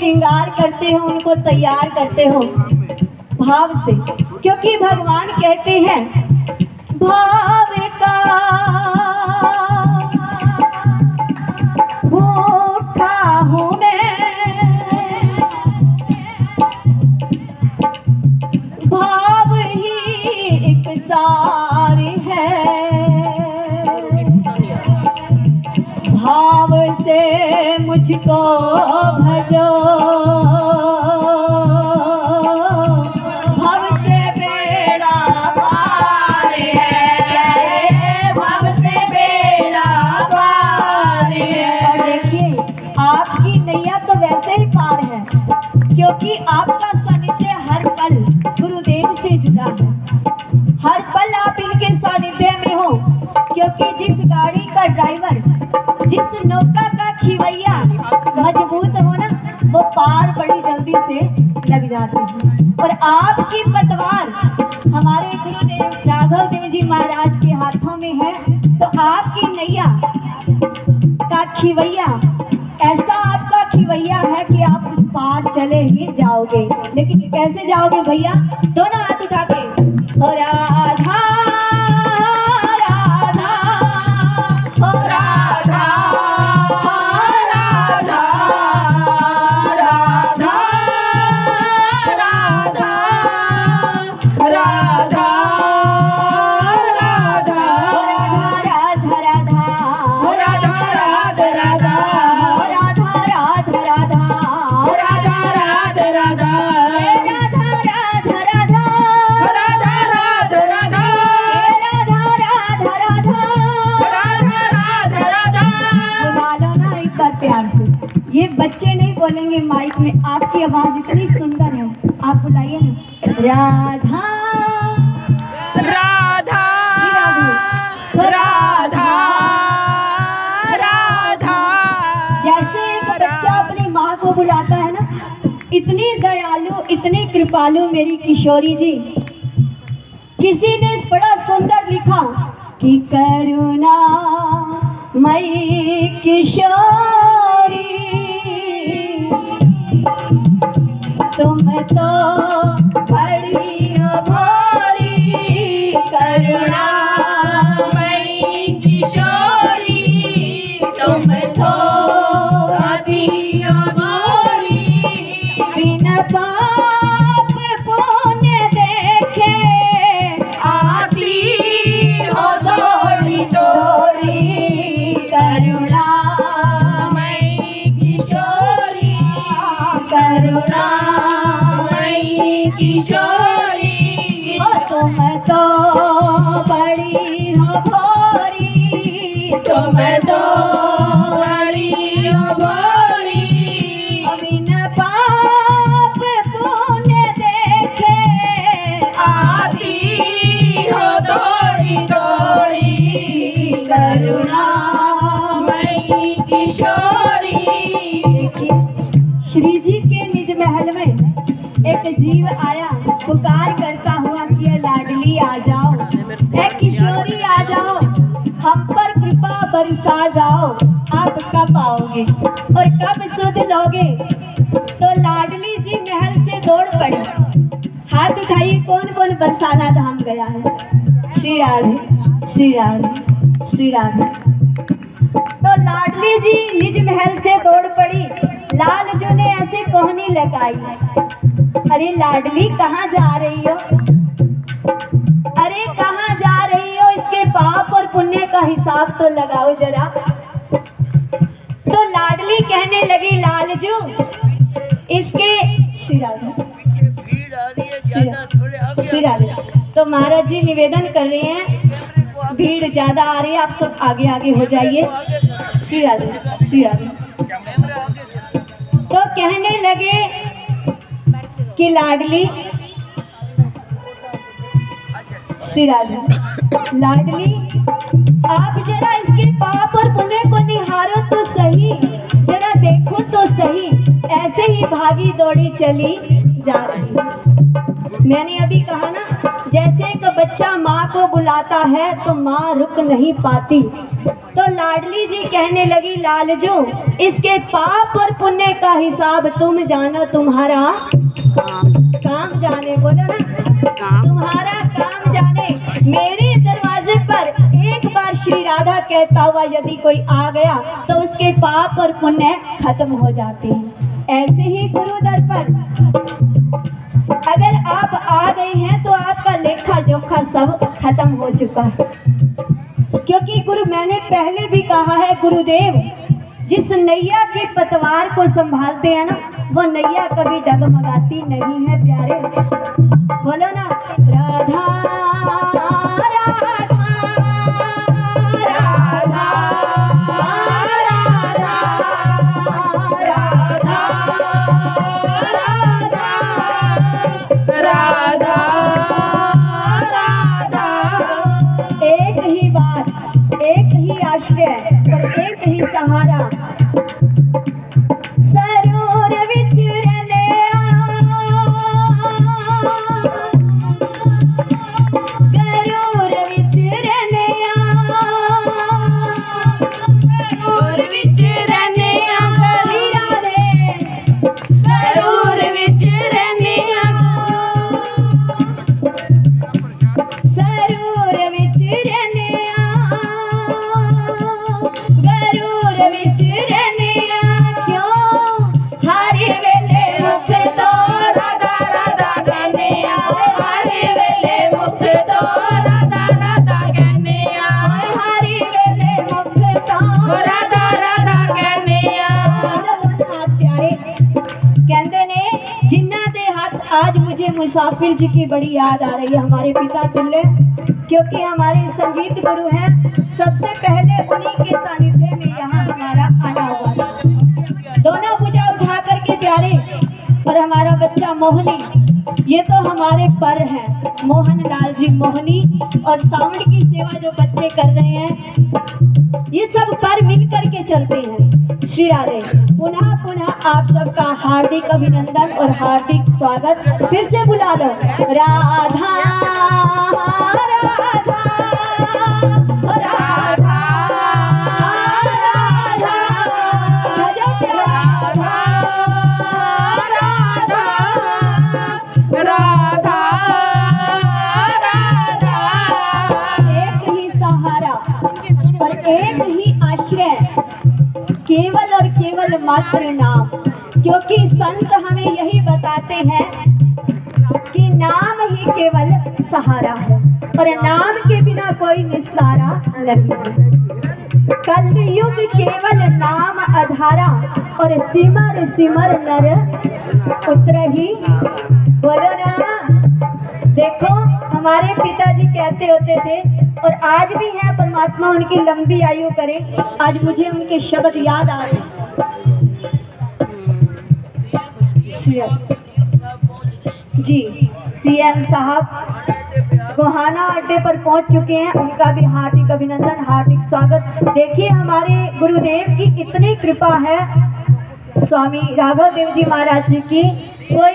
श्रृंगार करते हो, उनको तैयार करते हो भाव से, क्योंकि भगवान कहते हैं भाव का भूखा हूँ मैं, भाव ही एक सार है, भाव से मुझको भजो, भव से बेड़ा पार है, भव से बेड़ा पार है। और देखिए आपकी नैया तो वैसे ही पार है, क्योंकि आपका सानिध्य हर पल गुरुदेव से जुड़ा है, हर पल आप इनके सानिध्य में हो, क्योंकि जिस गाड़ी का ड्राइवर, जिस नौका का खिवैया मजबूत हो ना, वो पार बड़ी जल्दी से लग जाती है। और आपकी पतवार हमारे गुरुदेव राघव देव जी महाराज के हाथों में है, तो आपकी नैया का खिवैया ऐसा आपका खिवैया है कि आप उस पार चले ही जाओगे। लेकिन कैसे जाओगे भैया? दोनों हाथ उठा के, ओ राधा राधा, ओ राधा राधा, राधा राधा, राधा राधा, राधा राधा, राधा राधा, राधा राधा, राधा राधा, राधा राधा, राधा राधा, ये बच्चे नहीं बोलेंगे माइक में, आपकी आवाज इतनी सुंदर है, आप बुलाइए ना, राधा राधा राधा राधा। जैसे एक बच्चा अपनी माँ को बुलाता है ना, इतनी दयालु, इतनी कृपालु मेरी किशोरी जी। किसी ने बड़ा सुंदर लिखा कि करुणा मई किशोरी, तुम तो बड़ी भोरी, करुणा मई किशोरी, तुम तो अति भोरी, बिन पाप पुण्य देखे आती हो दौड़ी दौड़ी, करुणा मई किशोरी, करुणा मई किशोरी, तुम तो बड़ी हो भोरी, तुम तो बड़ी हो भोरी, बिन पाप पुण्य देखे आती हो दौड़ी दौड़ी, करुणा मई किशोरी। देखिए श्री जी के निज महल में एक जीव आया, पुकार करता हुआ कि लाडली आ जाओ, ए किशोरी आ जाओ, हम पर कृपा बरसा जाओ। आप कब आओगे और कब सुध लोगे? तो लाडली जी महल से दौड़ पड़ी। हाथ उठाइए, कौन कौन बरसाना धाम गया है? श्री राधे, श्री राधे, श्री राधे। तो लाडली जी निज महल से दौड़ पड़ी। लालजू ने ऐसे कोहनी लगाई, अरे लाडली कहाँ जा रही हो, अरे कहाँ जा रही हो, इसके पाप और पुण्य का हिसाब तो लगाओ जरा। तो लाडली कहने लगी, लालजू इसके श्री राधे, श्री राधे। तो महाराज जी निवेदन कर रहे हैं, भीड़ ज्यादा आ रही है, आप सब आगे आगे हो जाइए। श्री राधे, श्री राधे। तो कहने लगे कि लाडली, श्री राधे, लाडली आप जरा इसके पाप और पुण्य को निहारो तो सही, जरा देखो तो सही, ऐसे ही भागी दौड़ी चली जा रही। मैंने अभी कहा ना, जैसे एक बच्चा माँ को बुलाता है तो माँ रुक नहीं पाती। तो लाडली जी कहने लगी, लालजू इसके पाप और पुण्य का हिसाब तुम जानो, तुम्हारा काम जाने। बोलो ना, तुम्हारा काम जाने। मेरे दरवाजे पर एक बार श्री राधा कहता हुआ यदि कोई आ गया तो उसके पाप और पुण्य खत्म हो जाते हैं। ऐसे ही गुरु दर पर अगर आप आ गए हैं तो आपका लेखा जोखा सब खत्म हो चुका है। क्योंकि गुरु, मैंने पहले भी कहा है, गुरुदेव जिस नैया के पतवार को संभालते हैं ना, वो नैया कभी डगमगाती नहीं है प्यारे। बोलो ना, राधा राधा राधा राधा राधा। एक ही बात, एक ही आश्रय और एक ही सहारा। सरोवर विच रहने गरूर विच रहने गरूर विच रहने गरीरा दे गरूर विच रहने सरूर विच रहने गरूर विच रहने। क्यों हर वेले मुख तो राधा राधा कहने, हर वेले मुख तो राधा राधा कहने, हर वेले मुख तो राधा राधा कहने। प्यारे कहते ने, जिन्ना दे हाथ आज मुझे मुसाफिर जी की बड़ी याद आ रही है, हमारे पिता तुल्य, क्योंकि हमारे संगीत गुरु हैं। सबसे पहले उन्हीं के सानिध्य में यहाँ हमारा आना हुआ था। दोनों भुजा उठा करके प्यारे, और हमारा बच्चा मोहनी, ये तो हमारे पर हैं, मोहन लाल जी मोहनी, और साउंड की सेवा जो बच्चे कर रहे हैं, ये सब पर मिल करके चलते हैं। श्री राधे। पुनः पुनः आप सबका हार्दिक अभिनंदन और हार्दिक स्वागत। फिर से बुला लो, राधा राधा राधा राधा राधा। एक ही सहारा और एक ही आश्रय, केवल और केवल मात्र नाम। क्योंकि संत हमें यही बताते हैं कि नाम ही केवल सहारा है, और नाम के बिना कोई निस्तारा नहीं है। कलयुग केवल नाम आधारा, और सिमर सिमर नर उतरहि। बोलो ना, देखो हमारे पिताजी कहते होते थे, और आज भी हैं, परमात्मा उनकी लंबी आयु करे। आज मुझे उनके शब्द याद आ रहे। जी सीएम साहब गोहाना अड्डे पर पहुंच चुके हैं, उनका भी हार्दिक अभिनंदन, हार्दिक स्वागत। देखिए हमारे गुरुदेव की कितनी कृपा है, स्वामी राघव देव जी महाराज जी की। कोई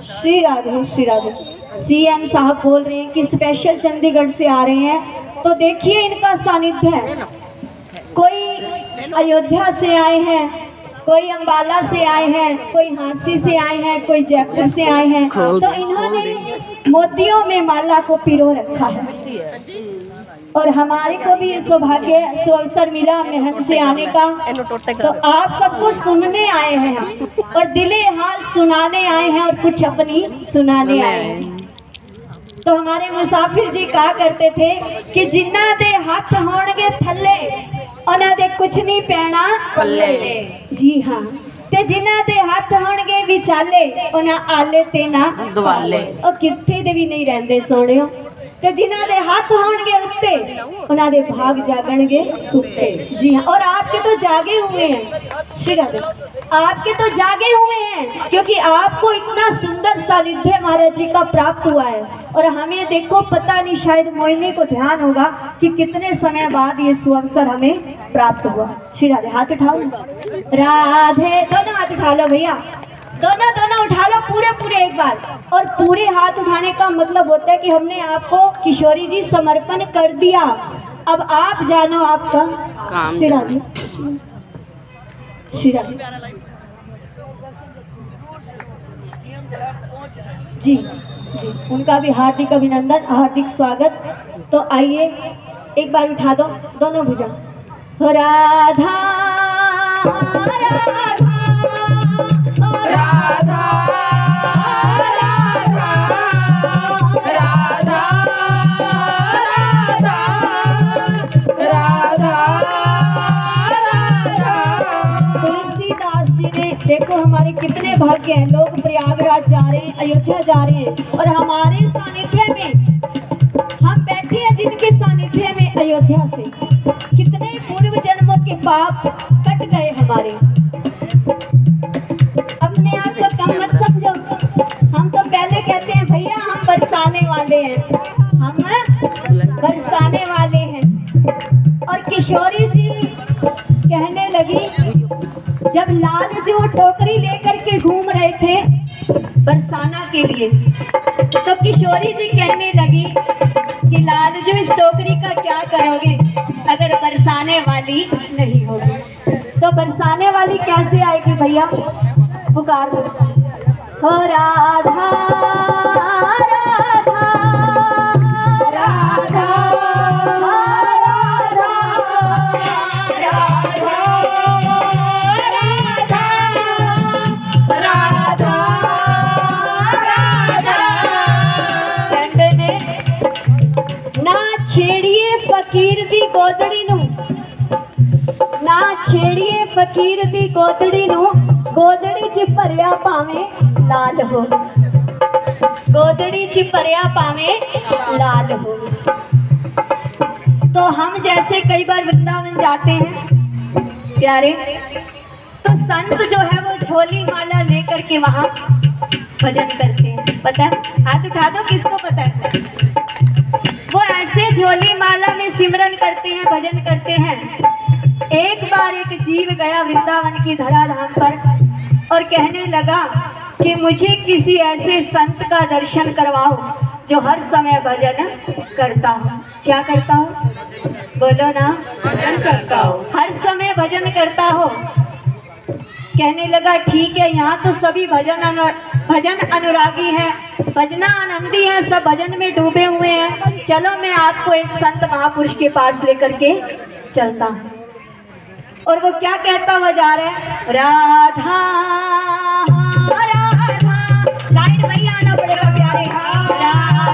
श्री राधे, श्री राधे। सीएम साहब बोल रहे हैं कि स्पेशल चंडीगढ़ से आ रहे हैं, तो देखिए इनका सानिध्य है। कोई अयोध्या से आए हैं, कोई अंबाला से आए हैं, कोई हांसी से आए हैं, कोई जयपुर से आए हैं। तो इन्होंने मोतियों में माला को पिरो रखा है, और हमारे को भी सौभाग्य अवसर मिला मेहनत से आने का। तो आप सबको सुनने आए हैं और दिले हाल सुनाने आए हैं, और कुछ अपनी सुनाने आए हैं। तो हमारे मुसाफिर जी कहा करते थे कि जिन्ना दे हाथ होणगे थल्ले, उन्हां दे कुछ नहीं पैना पल्ले। जी हाँ, ते जिन्ना दे हाथ होणगे विचाले, उन्हां आले ते ना दुआले। और किथे दे भी नहीं रहंदे सोहणियो, ते जिन्हां दे हाथ होणगे उत्ते, उन्हां दे भाग जागणगे उत्ते। जी हाँ, और आपके तो जागे हुए हैं, श्री राधे, आपके तो जागे हुए हैं, क्योंकि आपको इतना सुंदर सानिध्य महाराज जी का प्राप्त हुआ है। और हमें देखो, पता नहीं, शायद मोहिनी को ध्यान होगा कि कितने समय बाद ये सुअवसर हमें प्राप्त हुआ। श्री राधे। हाथ उठाओ, राधे, दोनों हाथ उठा लो भैया। दोनों दोनों उठा लो पूरे पूरे एक बार। और पूरे हाथ उठाने का मतलब होता है कि हमने आपको किशोरी जी समर्पण कर दिया। अब आप जानो आपका काम। शिरा जी, शिरा जी जी, उनका भी हार्दिक अभिनंदन, हार्दिक स्वागत। तो आइए एक बार उठा दो दोनों भुजा। राधा राधा राधा राधा राधा राधा। तुलसीदास जी ने देखो हमारे कितने भाग्य हैं, लोग प्रयागराज जा रहे हैं, अयोध्या जा रहे हैं, और हमारे सानिध्य में हम बैठे हैं, जिनके सानिध्य में अयोध्या से कितने पूर्व जन्मों के पाप कट गए हमारे। अपने आप को कम मत समझो, हम तो पहले कहते हैं भैया हम बरसाने वाले हैं, हम बरसाने वाले हैं। और किशोरी जी कहने लगी, जब लाल जी वो टोकरी लेकर के घूम रहे थे बरसाना के लिए, तो किशोरी जी कहने लगी कि लाल जी इस टोकरी का क्या करोगे अगर बरसाने वाली नहीं होगी। तो बरसाने वाली कैसे आएगी भैया, पुकार दो। हो राधा राधा राधा फकीर दी गोदड़ी नू, ना छेड़िए फकीर दी गोदड़ी नू, गोदड़ी च भरिया पावे लाल हो, गोदड़ी च भरिया पावे लाल हो। तो हम जैसे कई बार वृंदावन जाते हैं प्यारे, तो संत जो है वो झोली माला लेकर के वहाँ भजन करते हैं। पता है, हाथ उठा दो किसको पता है। वो ऐसे झोली माला में सिमरन करते हैं, भजन करते हैं। एक बार एक जीव गया वृंदावन की धराधाम पर और कहने लगा कि मुझे किसी ऐसे संत का दर्शन करवाओ जो हर समय भजन करता हो। क्या करता हो, बोलो ना, भजन करता हो, हर समय भजन करता हो। कहने लगा ठीक है, यहाँ तो सभी भजन अनुरागी हैं, भजना आनंदी है, सब भजन में डूबे हुए हैं, चलो मैं आपको एक संत महापुरुष के पास लेकर के चलता हूँ। और वो क्या कहता हुआ जा रहा है, राधा राधा, लाइन वही आना पड़ेगा प्यारे, राधा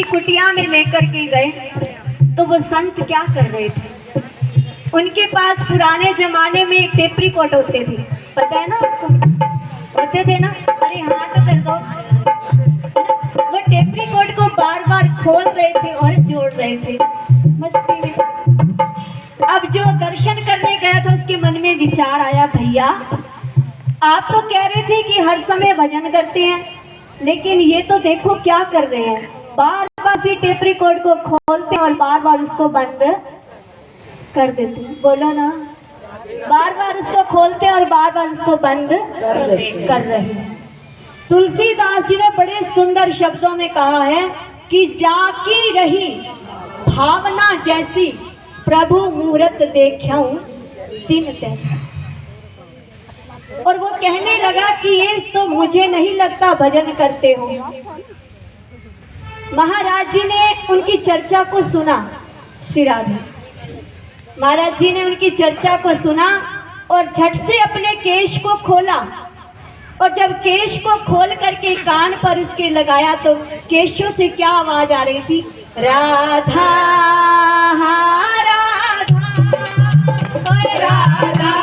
कुटिया में लेकर के गए तो वो संत क्या कर रहे थे, उनके पास पुराने जमाने में एक टेप रिकॉर्ड होते थे, पता है ना आपको, होते थे ना, अरे हाँ तो कर दो। वो टेप रिकॉर्ड को बार बार खोल रहे थे और जोड़ रहे थे मस्ती में। अब जो दर्शन करने गया था उसके मन में विचार आया, भैया आप तो कह रहे थे कि हर समय भजन करते हैं, लेकिन ये तो देखो क्या कर रहे हैं, बार बार सी टेप रिकॉर्ड को खोलते और बार बार उसको बंद कर देते। बोलो ना, बार बार उसको खोलते और बार बार उसको बंद कर रहे हैं। तुलसीदास जी ने बड़े सुंदर शब्दों में कहा है कि जाकी रही भावना जैसी, प्रभु मूरत देखूं दिन तैसा। और वो कहने लगा कि ये तो मुझे नहीं लगता भजन करते हो। महाराज जी ने उनकी चर्चा को सुना, श्री राधे महाराज जी ने उनकी चर्चा को सुना और झट से अपने केश को खोला, और जब केश को खोल करके कान पर उसके लगाया तो केशों से क्या आवाज आ रही थी, राधा राधा राधा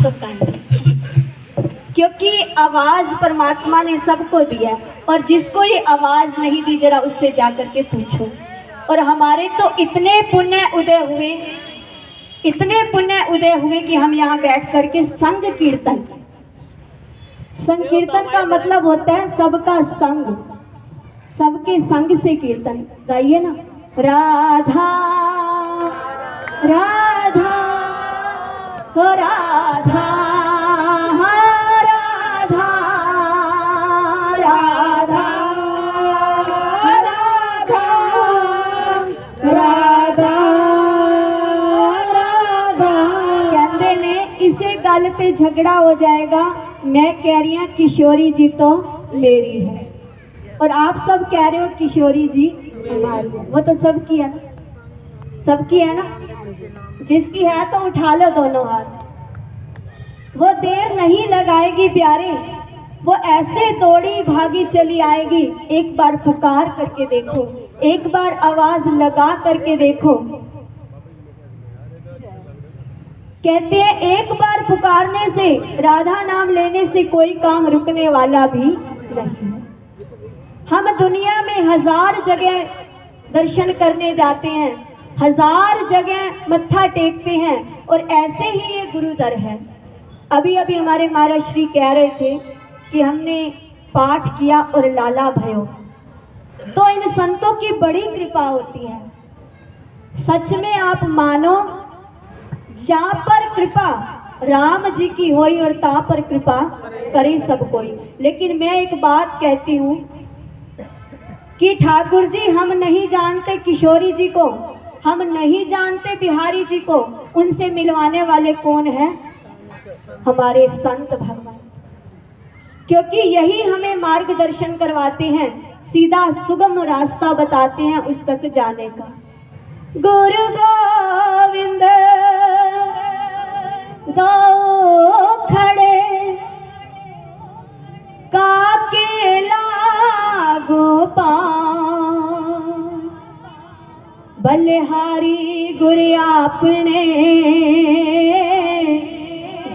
सुकंड, क्योंकि आवाज परमात्मा ने सबको दिया और जिसको ये आवाज नहीं दी जरा उससे जाकर के पूछो। और हमारे तो इतने पुण्य उदय हुए, इतने पुण्य उदय हुए कि हम यहाँ बैठ करके संग कीर्तन, संग कीर्तन का मतलब होता है सबका संग, सबके संग से कीर्तन गाइए ना। राधा राधा हो राधा राधा राधा राधा राधा। कहते ने इसे गल पे झगड़ा हो जाएगा, मैं कह रही हूँ किशोरी जी तो मेरी है और आप सब कह रहे हो किशोरी जी हमारी है। वो तो सबकी है, सबकी है ना, जिसकी है तो उठा लो दोनों हाथ। वो देर नहीं लगाएगी प्यारे, वो ऐसे दौड़ी भागी चली आएगी। एक बार पुकार करके देखो, एक बार आवाज लगा करके देखो। कहते हैं एक बार पुकारने से, राधा नाम लेने से कोई काम रुकने वाला भी नहीं है। हम दुनिया में 1000 जगह दर्शन करने जाते हैं, 1000 जगह मत्था टेकते हैं और ऐसे ही ये गुरुदर है। अभी अभी हमारे महाराज श्री कह रहे थे कि हमने पाठ किया और लाला भयो, तो इन संतों की बड़ी कृपा होती है। सच में आप मानो, जहाँ पर कृपा राम जी की होई और ता पर कृपा करे सब कोई। लेकिन मैं एक बात कहती हूँ कि ठाकुर जी हम नहीं जानते किशोरी जी को, हम नहीं जानते बिहारी जी को, उनसे मिलवाने वाले कौन है? हमारे संत भगवान, क्योंकि यही हमें मार्गदर्शन करवाते हैं, सीधा सुगम रास्ता बताते हैं उस तक जाने का। गुरु गोविंद दो खड़े काके लागो पांव, बलिहारी गुर आपने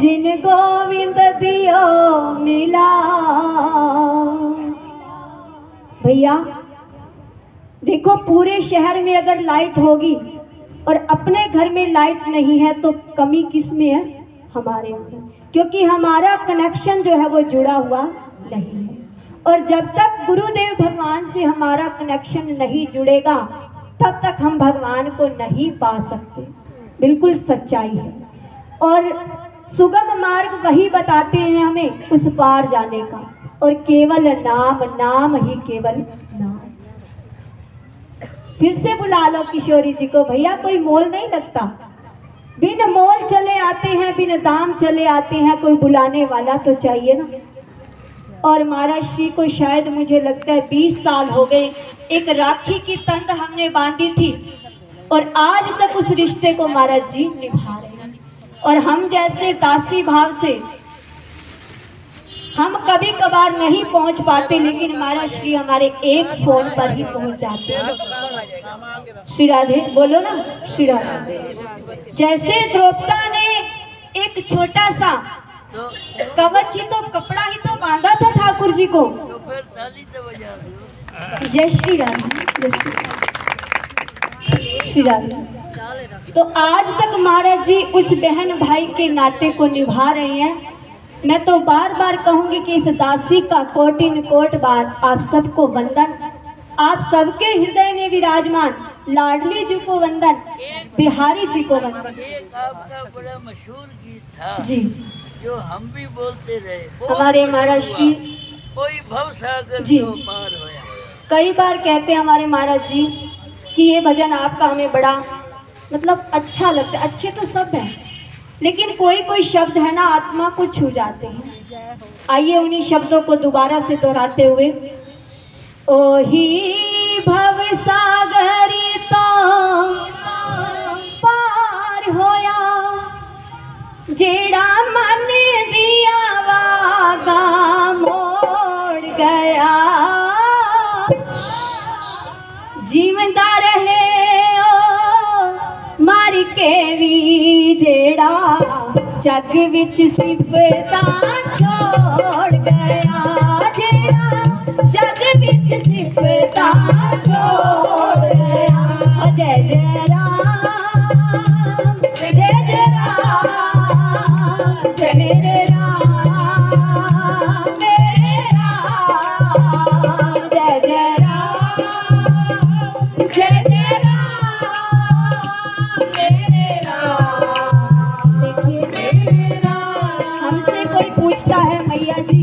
जिन गोविंद दियो मिला। भैया देखो, पूरे शहर में अगर लाइट होगी और अपने घर में लाइट नहीं है तो कमी किस में है? हमारे अंदर, क्योंकि हमारा कनेक्शन जो है वो जुड़ा हुआ नहीं है। और जब तक गुरुदेव भगवान से हमारा कनेक्शन नहीं जुड़ेगा तब तक हम भगवान को नहीं पा सकते। बिल्कुल सच्चाई है। और सुगम मार्ग वही बताते हैं हमें उस पार जाने का, और केवल नाम, नाम ही केवल नाम। फिर से बुला लो किशोरी जी को, भैया कोई मोल नहीं लगता, बिन मोल चले आते हैं, बिन दाम चले आते हैं, कोई बुलाने वाला तो चाहिए ना। और महाराज श्री को शायद मुझे लगता है 20 साल हो गए, एक राखी की तंद हमने बांधी थी और आज तक उस रिश्ते को महाराज जी निभा रहे हैं। और हम जैसे दासी भाव से हम कभी कभार नहीं पहुंच पाते, लेकिन महाराज श्री हमारे एक फोन पर ही पहुंच जाते हैं। श्री राधे बोलो ना, श्री राधे। जैसे द्रौपदा ने एक छोटा सा कवच ही तो, कपड़ा ही तो बांधा था ठाकुर जी को। जय श्री राधे, जय श्री राधे। तो आज तक महाराज जी उस बहन भाई के नाते को निभा रहे हैं। मैं तो बार बार कहूंगी कि इस दासी का कोटिन कोट बार आप सबको वंदन। आप सबके हृदय में विराजमान लाडली जी को वंदन, बिहारी जी को वंदन। एक आपका बड़ा मशहूर गीत था जी, जो हम भी बोलते रहे, हमारे महाराज श्री कोई भव सागर जी तो पार होया। कई बार कहते हैं हमारे महाराज जी कि ये भजन आपका हमें बड़ा मतलब अच्छा लगता है। अच्छे तो सब हैं, लेकिन कोई कोई शब्द है ना आत्मा को छू जाते हैं। आइए उन्हीं शब्दों को दोबारा से दोहराते हुए, ओही भव सागरी तो पार होया, जेड़ा मन दिया वागा मोड़ गया, जीवंदा रहे ओ मार के भी जेड़ा जग विच सिफता छोड़ गया जेड़ा जग विच सिफता छोड़ गया जय जय राम जय जय राम जय मेरे राम जय जय राम जय जय राम मेरे राम। देखिए हमसे कोई पूछता है मैया जी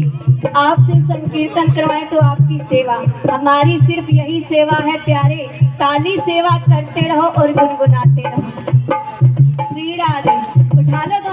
आपसे संकीर्तन करवाएं तो आपकी सेवा, हमारी सिर्फ यही सेवा है प्यारे, ताली सेवा करते रहो और गुनगुनाते रहो। श्री राधे। उठा लो।